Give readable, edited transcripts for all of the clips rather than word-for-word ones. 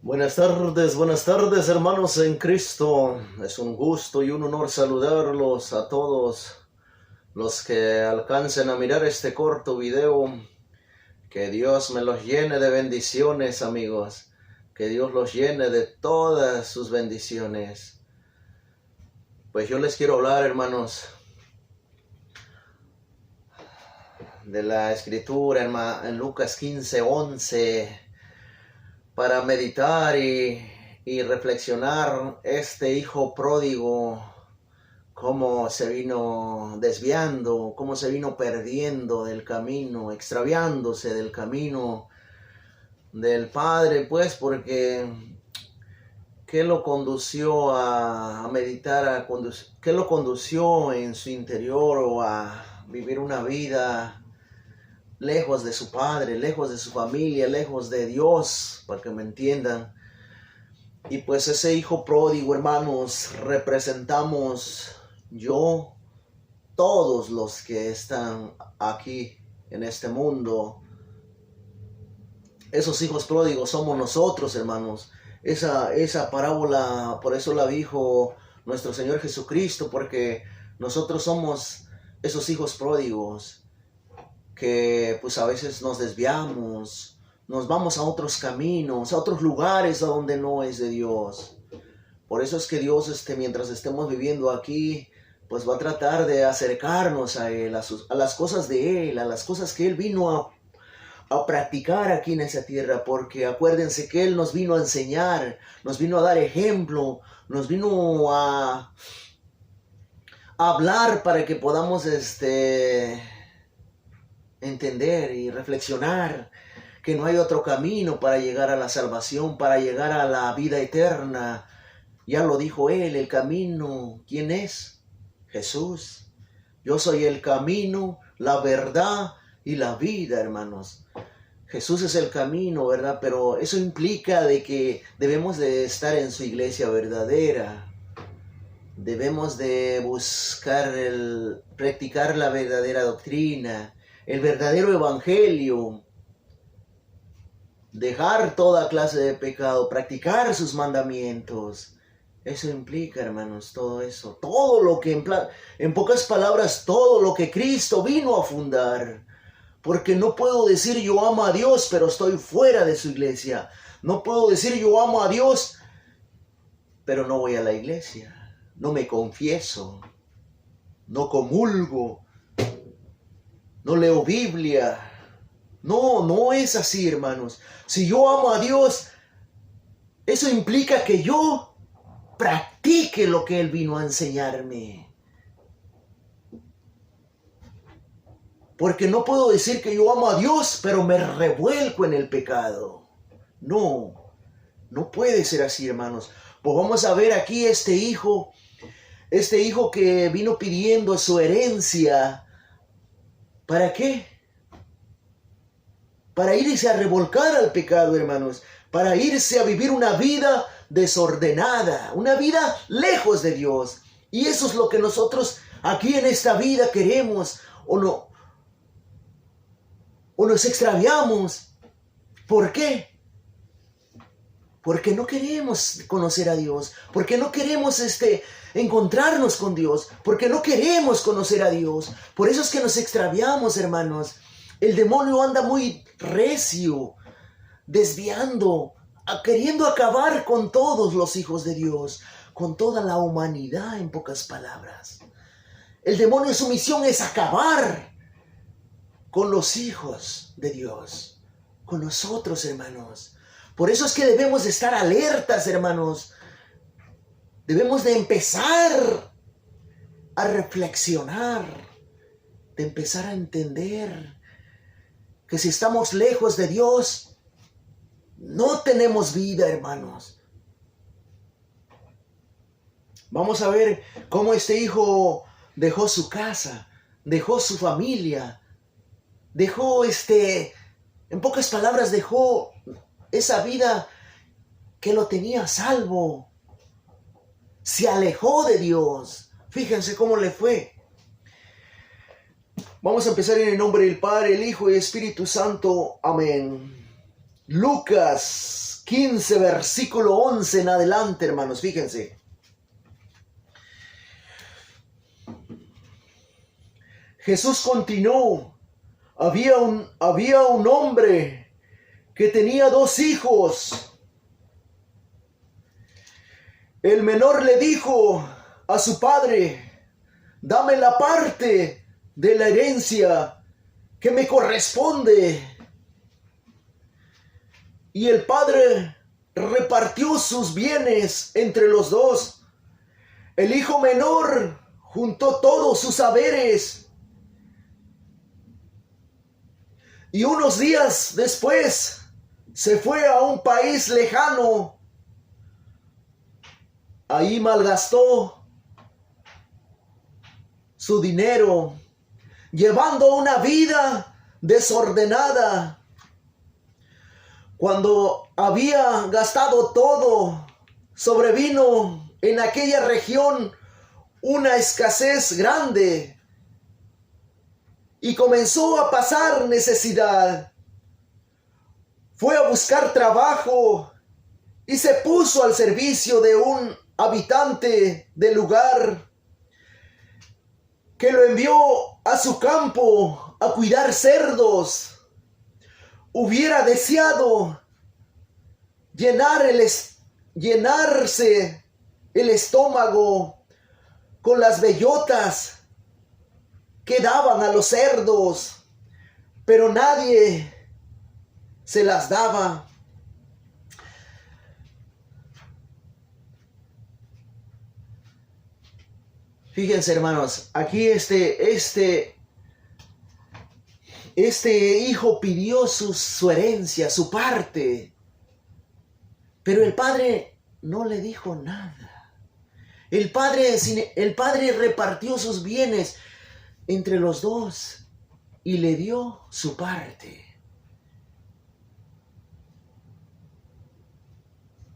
Buenas tardes hermanos en Cristo. Es un gusto y un honor saludarlos a todos los que alcancen a mirar este corto video. Que Dios me los llene de bendiciones, amigos. Que Dios los llene de todas sus bendiciones. Pues yo les quiero hablar, hermanos, de la escritura en Lucas 15:11 para meditar y reflexionar este hijo pródigo, cómo se vino desviando, cómo se vino perdiendo del camino, extraviándose del camino del Padre, pues, porque ¿qué lo condució a meditar? ¿Qué lo condució en su interior o a vivir una vida lejos de su Padre, lejos de su familia, lejos de Dios, para que me entiendan? Y pues ese hijo pródigo, hermanos, representamos yo, todos los que están aquí en este mundo. Esos hijos pródigos somos nosotros, hermanos. Esa parábola, por eso la dijo nuestro Señor Jesucristo, porque nosotros somos esos hijos pródigos que pues a veces nos desviamos, nos vamos a otros caminos, a otros lugares a donde no es de Dios. Por eso es que Dios, mientras estemos viviendo aquí, pues va a tratar de acercarnos a Él, a las cosas de Él, a las cosas que Él vino a practicar aquí en esa tierra, porque acuérdense que Él nos vino a enseñar, nos vino a dar ejemplo, nos vino a hablar para que podamos entender y reflexionar que no hay otro camino para llegar a la salvación, para llegar a la vida eterna. Ya lo dijo Él, el camino, ¿quién es? Jesús. Yo soy el camino, la verdad y la vida, hermanos. Jesús es el camino, ¿verdad? Pero eso implica de que debemos de estar en su iglesia verdadera. Debemos de practicar la verdadera doctrina, el verdadero evangelio, dejar toda clase de pecado, practicar sus mandamientos. Eso implica, hermanos, todo eso, todo lo que, en pocas palabras, todo lo que Cristo vino a fundar. Porque no puedo decir yo amo a Dios, pero estoy fuera de su iglesia. No puedo decir yo amo a Dios, pero no voy a la iglesia. No me confieso, no comulgo, no leo Biblia. No es así, hermanos. Si yo amo a Dios, eso implica que yo practique lo que Él vino a enseñarme. Porque no puedo decir que yo amo a Dios, pero me revuelco en el pecado. No puede ser así, hermanos. Pues vamos a ver aquí este hijo que vino pidiendo su herencia. ¿Para qué? Para irse a revolcar al pecado, hermanos. Para irse a vivir una vida desordenada, una vida lejos de Dios. Y eso es lo que nosotros aquí en esta vida queremos o nos extraviamos. ¿Por qué? Porque no queremos conocer a Dios, porque no queremos encontrarnos con Dios, porque no queremos conocer a Dios. Por eso es que nos extraviamos, hermanos. El demonio anda muy recio, desviando, queriendo acabar con todos los hijos de Dios, con toda la humanidad, en pocas palabras. El demonio, su misión es acabar con los hijos de Dios, con nosotros, hermanos. Por eso es que debemos de estar alertas, hermanos. Debemos de empezar a reflexionar, de empezar a entender que si estamos lejos de Dios, no tenemos vida, hermanos. Vamos a ver cómo este hijo dejó su casa, dejó su familia, dejó en pocas palabras, dejó esa vida que lo tenía a salvo. Se alejó de Dios. Fíjense cómo le fue. Vamos a empezar en el nombre del Padre, el Hijo y el Espíritu Santo. Amén. Lucas 15, versículo 11 en adelante, hermanos, fíjense. Jesús continuó. Había un hombre que tenía 2 hijos. El menor le dijo a su padre: dame la parte de la herencia que me corresponde. Y el padre repartió sus bienes entre los 2. El hijo menor juntó todos sus haberes. Y unos días después se fue a un país lejano. Ahí malgastó su dinero, llevando una vida desordenada. Cuando había gastado todo, sobrevino en aquella región una escasez grande y comenzó a pasar necesidad. Fue a buscar trabajo y se puso al servicio de un habitante del lugar que lo envió a su campo a cuidar cerdos. Hubiera deseado llenarse el estómago con las bellotas que daban a los cerdos, pero nadie se las daba. Fíjense, hermanos, aquí este hijo pidió su herencia, su parte, pero el padre no le dijo nada. El padre repartió sus bienes entre los 2 y le dio su parte.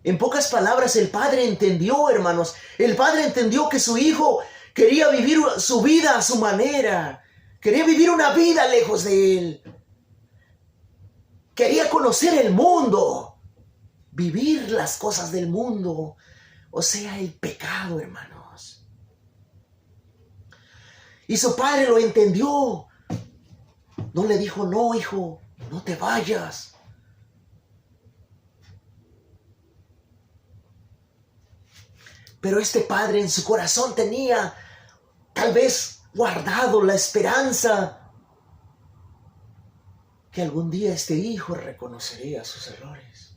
En pocas palabras, el padre entendió, hermanos, el padre entendió que su hijo quería vivir su vida a su manera. Quería vivir una vida lejos de él. Quería conocer el mundo, vivir las cosas del mundo, o sea, el pecado, hermanos. Y su padre lo entendió. No le dijo: no, hijo, no te vayas. Pero este padre en su corazón tenía tal vez guardado la esperanza que algún día este hijo reconocería sus errores.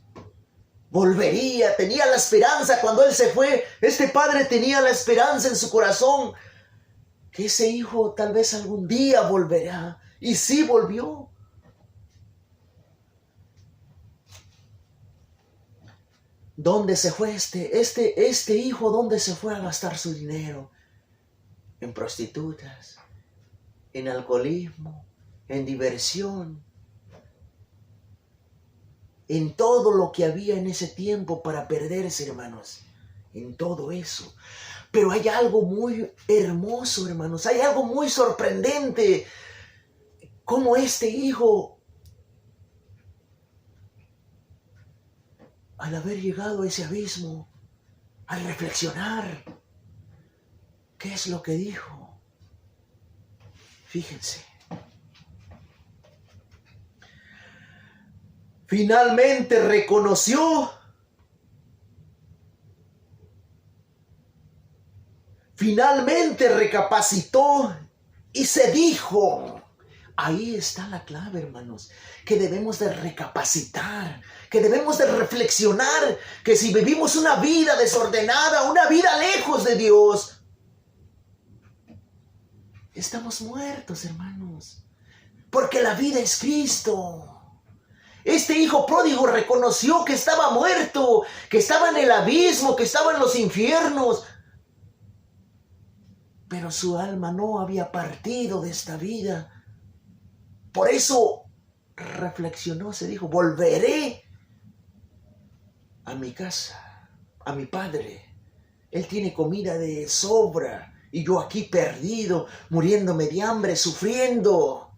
Volvería, tenía la esperanza cuando él se fue. Este padre tenía la esperanza en su corazón que ese hijo tal vez algún día volverá. Y sí volvió. ¿Dónde se fue este hijo? ¿Dónde se fue a gastar su dinero? En prostitutas, en alcoholismo, en diversión, en todo lo que había en ese tiempo para perderse, hermanos, en todo eso. Pero hay algo muy hermoso, hermanos, hay algo muy sorprendente, como este hijo, al haber llegado a ese abismo, al reflexionar, ¿qué es lo que dijo? Fíjense. Finalmente reconoció, finalmente recapacitó y se dijo. Ahí está la clave, hermanos, que debemos de recapacitar, que debemos de reflexionar, que si vivimos una vida desordenada, una vida lejos de Dios, estamos muertos, hermanos, porque la vida es Cristo. Este hijo pródigo reconoció que estaba muerto, que estaba en el abismo, que estaba en los infiernos, pero su alma no había partido de esta vida. Por eso reflexionó, se dijo: volveré a mi casa, a mi padre. Él tiene comida de sobra y yo aquí perdido, muriéndome de hambre, sufriendo.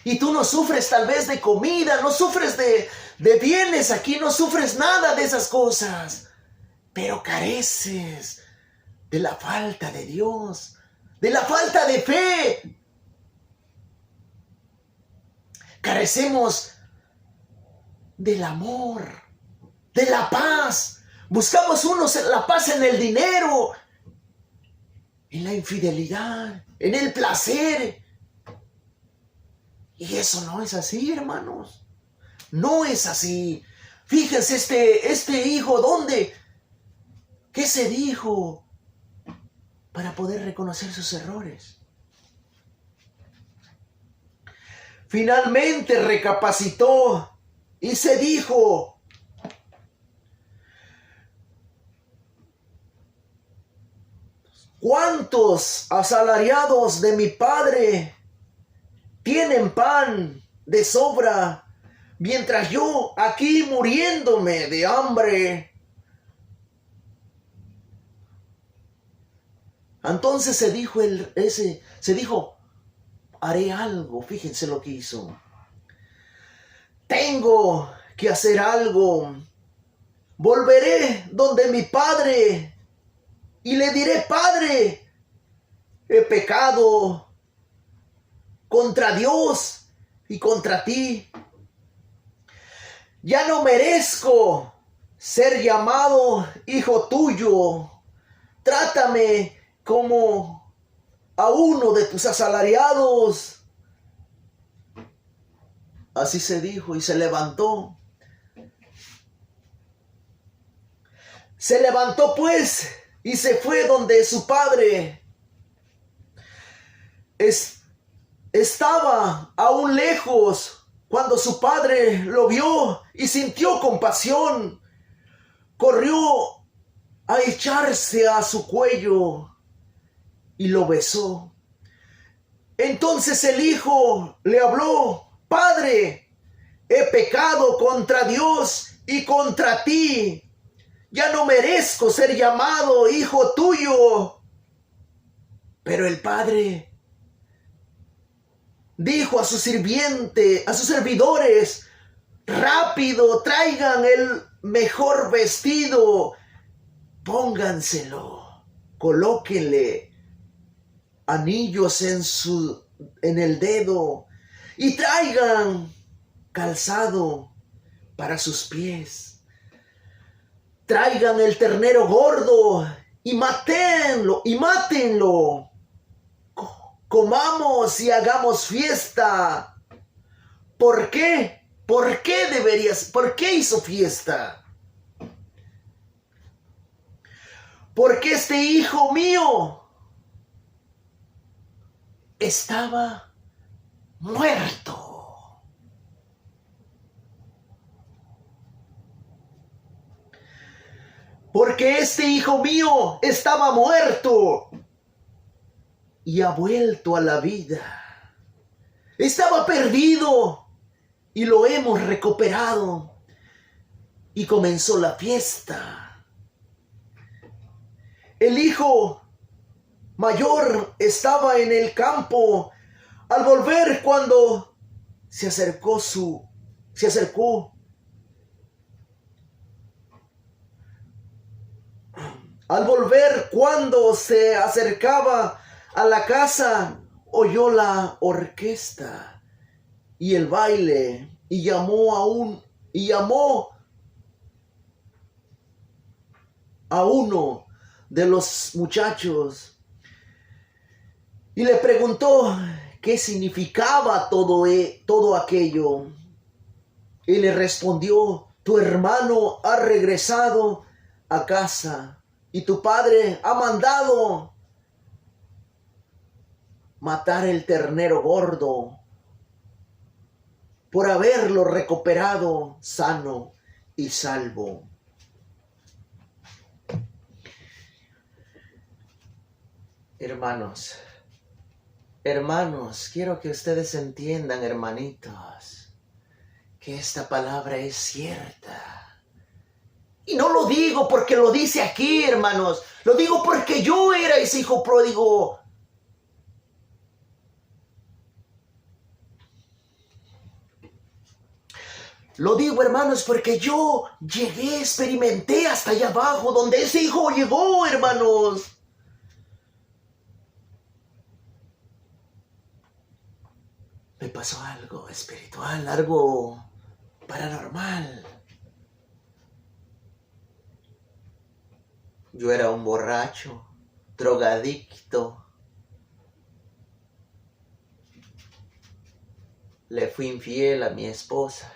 Y tú no sufres tal vez de comida, no sufres de bienes aquí, no sufres nada de esas cosas. Pero careces de la falta de Dios, de la falta de fe. Carecemos del amor, de la paz. Buscamos la paz en el dinero, en la infidelidad, en el placer. Y eso no es así, hermanos. No es así. Fíjense este hijo, ¿dónde? ¿Qué se dijo para poder reconocer sus errores? Finalmente recapacitó y se dijo: ¿cuántos asalariados de mi padre tienen pan de sobra, mientras yo aquí muriéndome de hambre? Entonces se dijo, haré algo. Fíjense lo que hizo. Tengo que hacer algo. Volveré donde mi padre y le diré: Padre, he pecado contra Dios y contra ti. Ya no merezco ser llamado hijo tuyo. Trátame como a uno de tus asalariados. Así se dijo y se levantó. Se levantó pues y se fue donde su padre. Estaba aún lejos cuando su padre lo vio y sintió compasión. Corrió a echarse a su cuello y lo besó. Entonces el hijo le habló: Padre, he pecado contra Dios y contra ti. Ya no merezco ser llamado hijo tuyo. Pero el padre dijo a sus servidores: rápido, traigan el mejor vestido, pónganselo, colóquenle anillos en el dedo y traigan calzado para sus pies. Traigan el ternero gordo y mátenlo. Comamos y hagamos fiesta. ¿Por qué? ¿Por qué hizo fiesta? Porque este hijo mío estaba muerto. Porque este hijo mío estaba muerto y ha vuelto a la vida. Estaba perdido y lo hemos recuperado. Y comenzó la fiesta. El hijo mayor estaba en el campo. Al volver, cuando se acercó Al volver, cuando se acercaba a la casa, oyó la orquesta y el baile y llamó a uno de los muchachos y le preguntó qué significaba todo aquello. Y le respondió: tu hermano ha regresado a casa. Y tu padre ha mandado matar el ternero gordo por haberlo recuperado sano y salvo. Hermanos, quiero que ustedes entiendan, hermanitos, que esta palabra es cierta. Y no lo digo porque lo dice aquí, hermanos. Lo digo porque yo era ese hijo pródigo. Lo digo, hermanos, porque yo llegué, experimenté hasta allá abajo, donde ese hijo llegó, hermanos. Me pasó algo espiritual, algo paranormal. Yo era un borracho, drogadicto. Le fui infiel a mi esposa.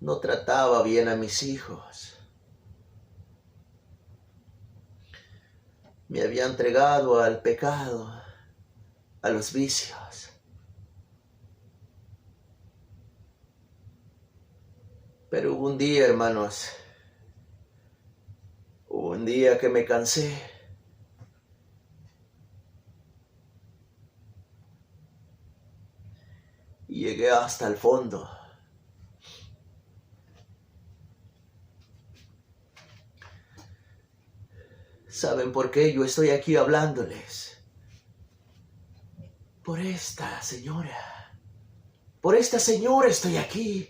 No trataba bien a mis hijos. Me había entregado al pecado, a los vicios. Pero hubo un día, hermanos, hubo un día que me cansé. Y llegué hasta el fondo. ¿Saben por qué yo estoy aquí hablándoles? Por esta señora. Por esta señora estoy aquí.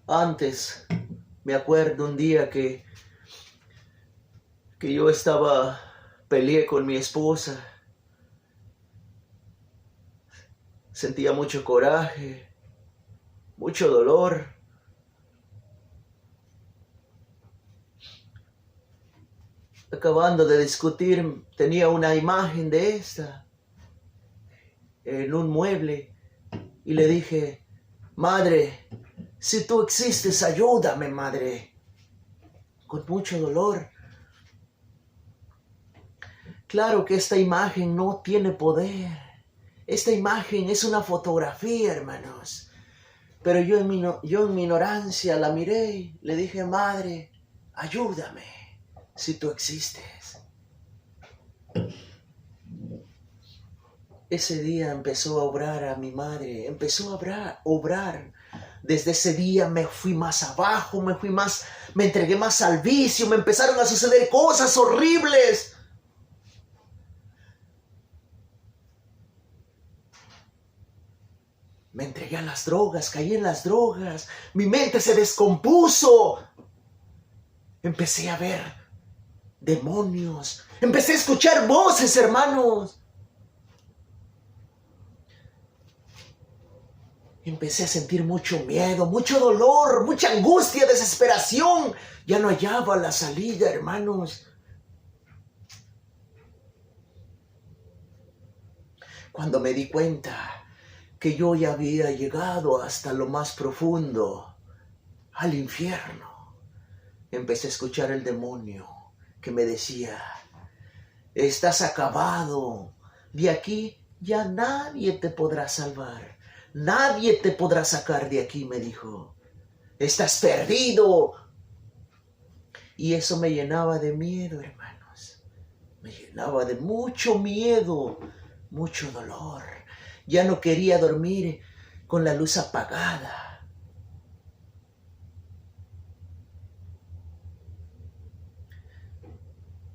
Antes, me acuerdo un día que yo peleé con mi esposa. Sentía mucho coraje, mucho dolor. Acabando de discutir, tenía una imagen de esta en un mueble y le dije, madre, si tú existes, ayúdame, madre. Con mucho dolor. Claro que esta imagen no tiene poder. Esta imagen es una fotografía, hermanos. Pero yo en mi ignorancia la miré y le dije, madre, ayúdame si tú existes. Ese día empezó a obrar a mi madre, empezó a obrar. Desde ese día me fui más abajo, me entregué más al vicio, me empezaron a suceder cosas horribles. Me entregué a las drogas, caí en las drogas, mi mente se descompuso. Empecé a ver demonios, empecé a escuchar voces, hermanos. Empecé a sentir mucho miedo, mucho dolor, mucha angustia, desesperación. Ya no hallaba la salida, hermanos. Cuando me di cuenta que yo ya había llegado hasta lo más profundo, al infierno, empecé a escuchar el demonio que me decía, estás acabado, de aquí ya nadie te podrá salvar. Nadie te podrá sacar de aquí, me dijo. Estás perdido. Y eso me llenaba de miedo, hermanos. Me llenaba de mucho miedo, mucho dolor. Ya no quería dormir con la luz apagada.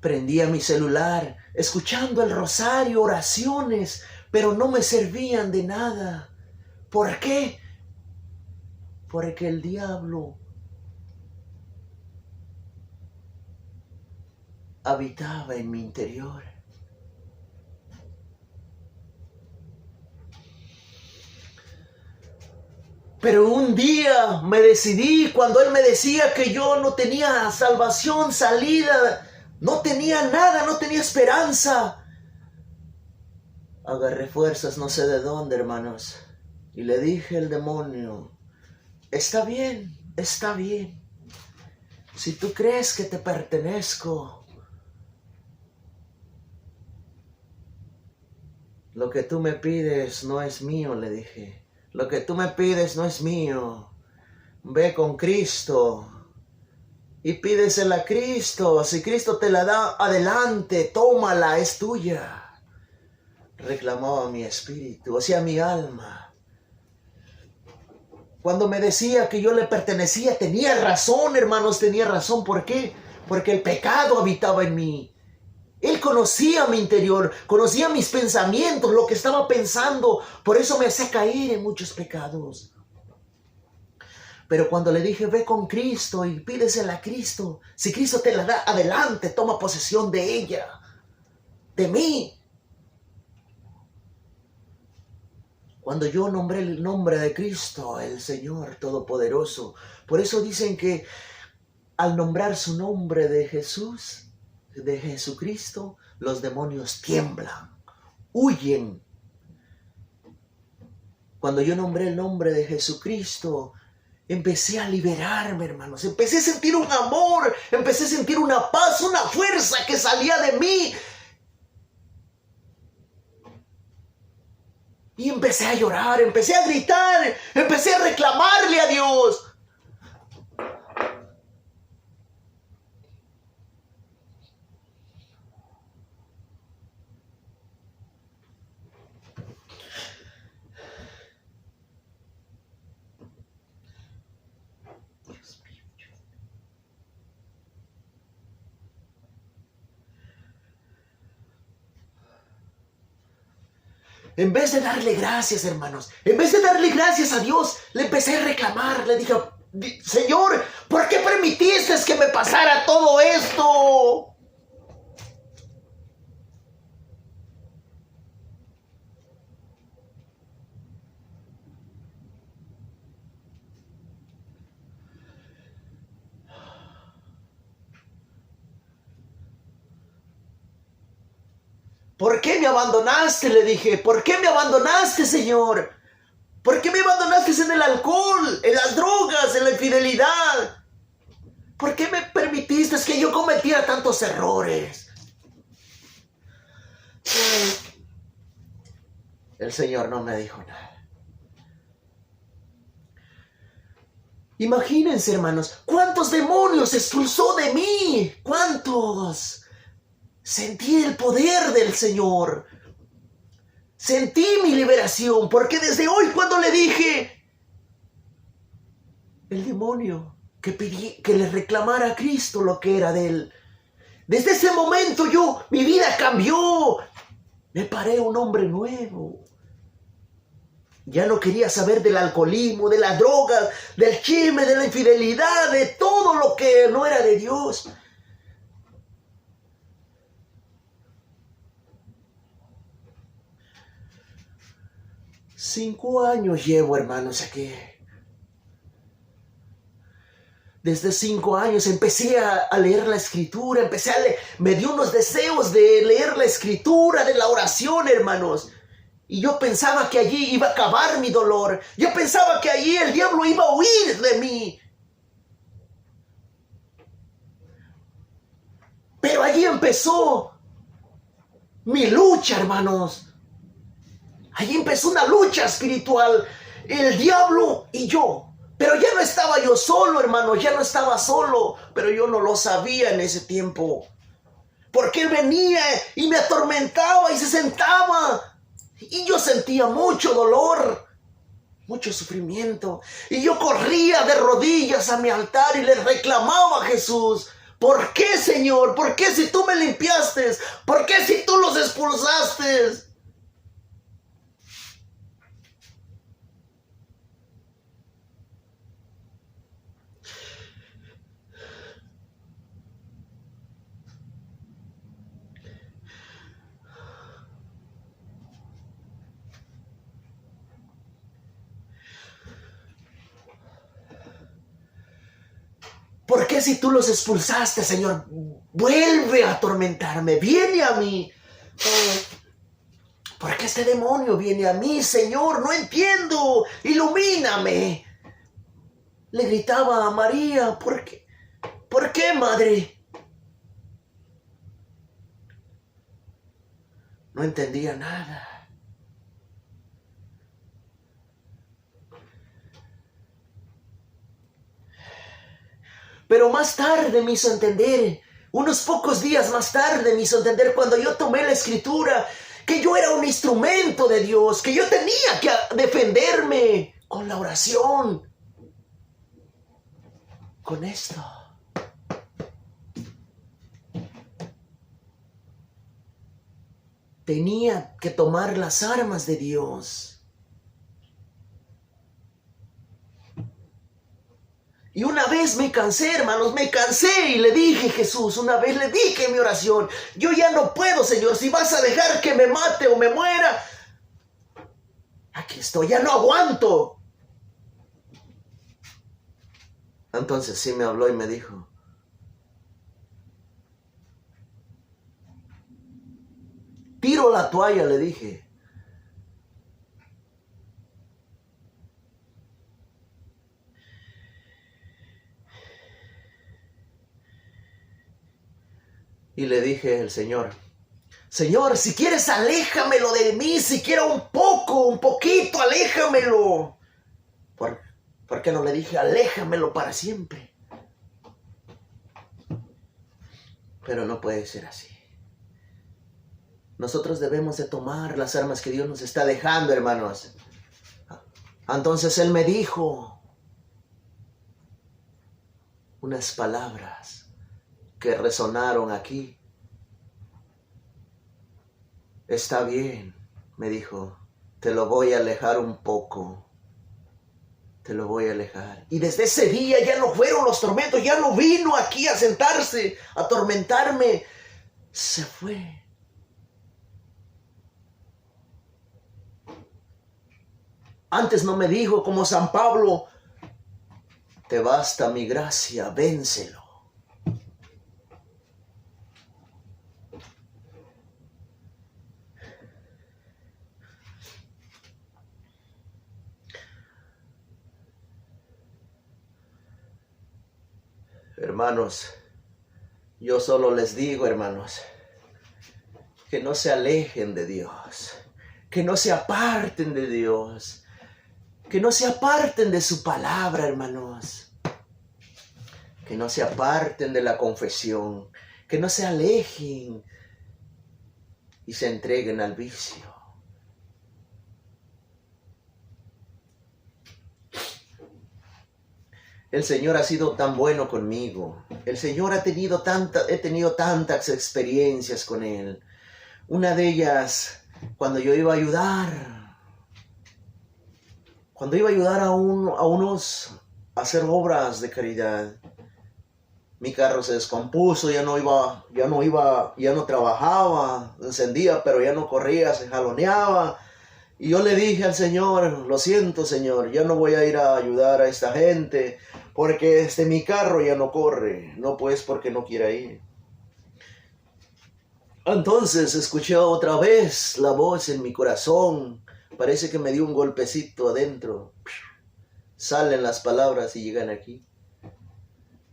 Prendía mi celular, escuchando el rosario, oraciones, pero no me servían de nada. ¿Por qué? Porque el diablo habitaba en mi interior. Pero un día me decidí, cuando él me decía que yo no tenía salvación, salida, no tenía nada, no tenía esperanza. Agarré fuerzas, no sé de dónde, hermanos. Y le dije al demonio, está bien, está bien. Si tú crees que te pertenezco, lo que tú me pides no es mío, le dije. Lo que tú me pides no es mío. Ve con Cristo y pídesela a Cristo. Si Cristo te la da, adelante, tómala, es tuya. Reclamaba mi espíritu, o sea, mi alma. Cuando me decía que yo le pertenecía, tenía razón, hermanos, tenía razón. ¿Por qué? Porque el pecado habitaba en mí. Él conocía mi interior, conocía mis pensamientos, lo que estaba pensando. Por eso me hacía caer en muchos pecados. Pero cuando le dije, ve con Cristo y pídesela a Cristo. Si Cristo te la da, adelante, toma posesión de ella, de mí. Cuando yo nombré el nombre de Cristo, el Señor Todopoderoso, por eso dicen que al nombrar su nombre de Jesús, de Jesucristo, los demonios tiemblan, huyen. Cuando yo nombré el nombre de Jesucristo, empecé a liberarme, hermanos. Empecé a sentir un amor, empecé a sentir una paz, una fuerza que salía de mí. Y empecé a llorar, empecé a gritar, empecé a reclamarle a Dios. En vez de darle gracias, hermanos, en vez de darle gracias a Dios, le empecé a reclamar. Le dije, Señor, ¿por qué permitiste que me pasara todo esto? ¿Por qué me abandonaste? Le dije, ¿por qué me abandonaste, Señor? ¿Por qué me abandonaste en el alcohol, en las drogas, en la infidelidad? ¿Por qué me permitiste que yo cometiera tantos errores? El Señor no me dijo nada. Imagínense, hermanos, ¿cuántos demonios expulsó de mí? ¿Cuántos? Sentí el poder del Señor. Sentí mi liberación, porque desde hoy cuando le dije, el demonio que pedí que le reclamara a Cristo lo que era de él, desde ese momento mi vida cambió. Me paré un hombre nuevo. Ya no quería saber del alcoholismo, de las drogas, del chisme, de la infidelidad, de todo lo que no era de Dios. Cinco años llevo, hermanos, aquí. Desde 5 años empecé a leer la escritura, me dio unos deseos de leer la escritura, de la oración, hermanos. Y yo pensaba que allí iba a acabar mi dolor. Yo pensaba que allí el diablo iba a huir de mí. Pero allí empezó mi lucha, hermanos. Allí empezó una lucha espiritual. El diablo y yo. Pero ya no estaba yo solo, hermano, ya no estaba solo, pero yo no lo sabía en ese tiempo. Porque él venía y me atormentaba y se sentaba. Y yo sentía mucho dolor, mucho sufrimiento. Y yo corría de rodillas a mi altar y le reclamaba a Jesús. ¿Por qué, Señor? ¿Por qué si tú me limpiaste? ¿Por qué si tú los expulsaste? ¿Por qué si tú los expulsaste, Señor? Vuelve a atormentarme, viene a mí. ¿Por qué este demonio viene a mí, Señor? No entiendo, ilumíname. Le gritaba a María, ¿por qué? ¿Por qué, madre? No entendía nada. Pero más tarde me hizo entender, unos pocos días más tarde me hizo entender cuando yo tomé la escritura, que yo era un instrumento de Dios, que yo tenía que defenderme con la oración. Con esto. tenía que tomar las armas de Dios. Y una vez me cansé, hermanos, me cansé y le dije, Jesús, una vez le dije en mi oración, yo ya no puedo, Señor, si vas a dejar que me mate o me muera, aquí estoy, ya no aguanto. Entonces sí me habló y me dijo, tiro la toalla, le dije. Y le dije al Señor, Señor, si quieres aléjamelo de mí, siquiera un poquito, aléjamelo. ¿Por qué no le dije, aléjamelo para siempre? Pero no puede ser así. Nosotros debemos de tomar las armas que Dios nos está dejando, hermanos. Entonces Él me dijo unas palabras que resonaron aquí. Está bien, me dijo, te lo voy a alejar un poco. Te lo voy a alejar. Y desde ese día ya no fueron los tormentos, ya no vino aquí a sentarse, a atormentarme. Se fue. Antes no me dijo como San Pablo, te basta mi gracia, vénselo. Hermanos, yo solo les digo, hermanos, que no se alejen de Dios, que no se aparten de Dios, que no se aparten de su palabra, hermanos, que no se aparten de la confesión, que no se alejen y se entreguen al vicio. El Señor ha sido tan bueno conmigo. El Señor he tenido tantas experiencias con Él. Una de ellas, cuando yo iba a ayudar a unos a hacer obras de caridad. Mi carro se descompuso, ya no trabajaba, encendía, pero ya no corría, se jaloneaba. Y yo le dije al Señor, lo siento, Señor, ya no voy a ir a ayudar a esta gente, porque mi carro ya no corre, no pues porque no quiera ir. Entonces escuché otra vez la voz en mi corazón, parece que me dio un golpecito adentro. Salen las palabras y llegan aquí.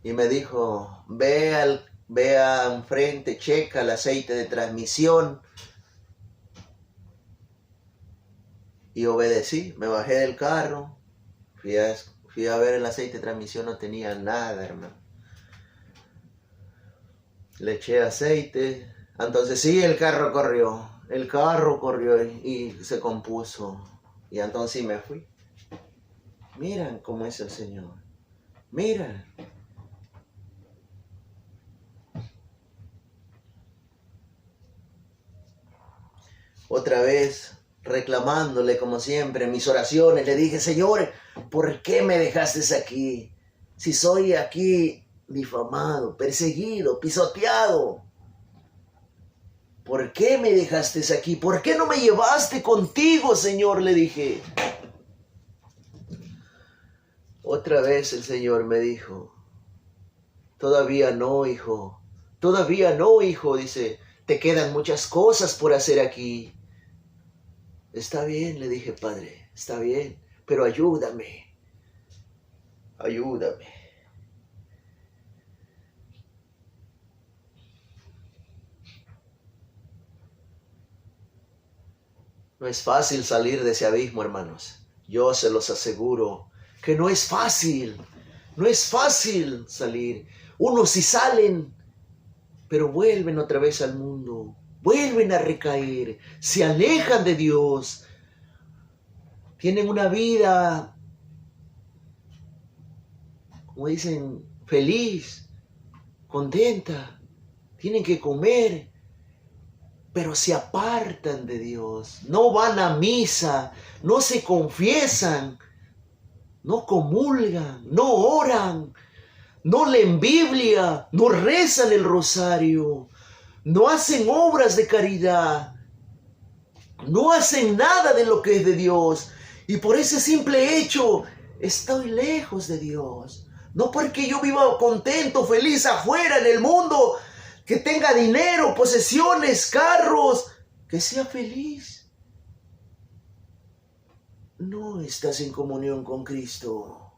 Y me dijo, ve enfrente, checa el aceite de transmisión. Y obedecí, me bajé del carro, fui a ver el aceite de transmisión, no tenía nada, hermano. Le eché aceite, entonces sí, el carro corrió y se compuso. Y entonces sí me fui. Miren cómo es el Señor, miren. Otra vez, reclamándole como siempre en mis oraciones, le dije, Señor, ¿por qué me dejaste aquí? Si soy aquí difamado, perseguido, pisoteado. ¿Por qué me dejaste aquí? ¿Por qué no me llevaste contigo, Señor? Le dije. Otra vez el Señor me dijo, todavía no, hijo, dice, te quedan muchas cosas por hacer aquí. Está bien, le dije, Padre, está bien, pero ayúdame. No es fácil salir de ese abismo, hermanos. Yo se los aseguro que no es fácil salir. Unos sí salen, pero vuelven otra vez al mundo, vuelven a recaer, se alejan de Dios, tienen una vida, como dicen, feliz, contenta, tienen que comer, pero se apartan de Dios, no van a misa, no se confiesan, no comulgan, no oran, no leen Biblia, no rezan el rosario, no hacen obras de caridad, no hacen nada de lo que es de Dios. Y por ese simple hecho estoy lejos de Dios. No porque yo viva contento, feliz afuera en el mundo, que tenga dinero, posesiones, carros, que sea feliz. No estás en comunión con Cristo.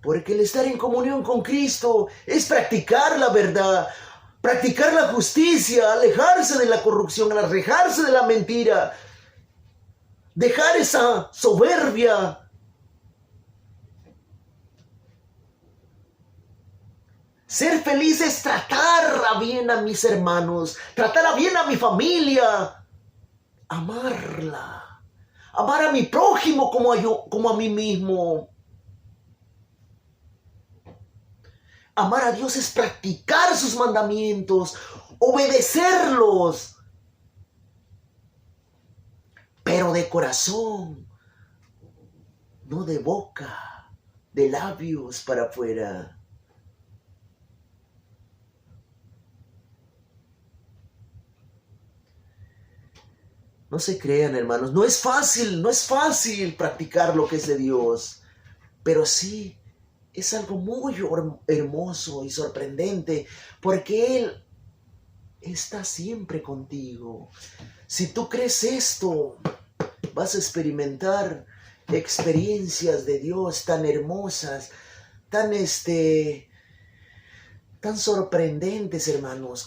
Porque el estar en comunión con Cristo es practicar la verdad, practicar la justicia, alejarse de la corrupción, alejarse de la mentira, dejar esa soberbia. Ser feliz es tratar bien a mis hermanos, tratar bien a mi familia, amarla, amar a mi prójimo como a mí mismo. Amar a Dios es practicar sus mandamientos, obedecerlos, pero de corazón, no de boca, de labios para afuera. No se crean, hermanos, no es fácil practicar lo que es de Dios, pero sí es algo muy hermoso y sorprendente, porque Él está siempre contigo. Si tú crees esto, vas a experimentar experiencias de Dios tan hermosas, tan sorprendentes, hermanos.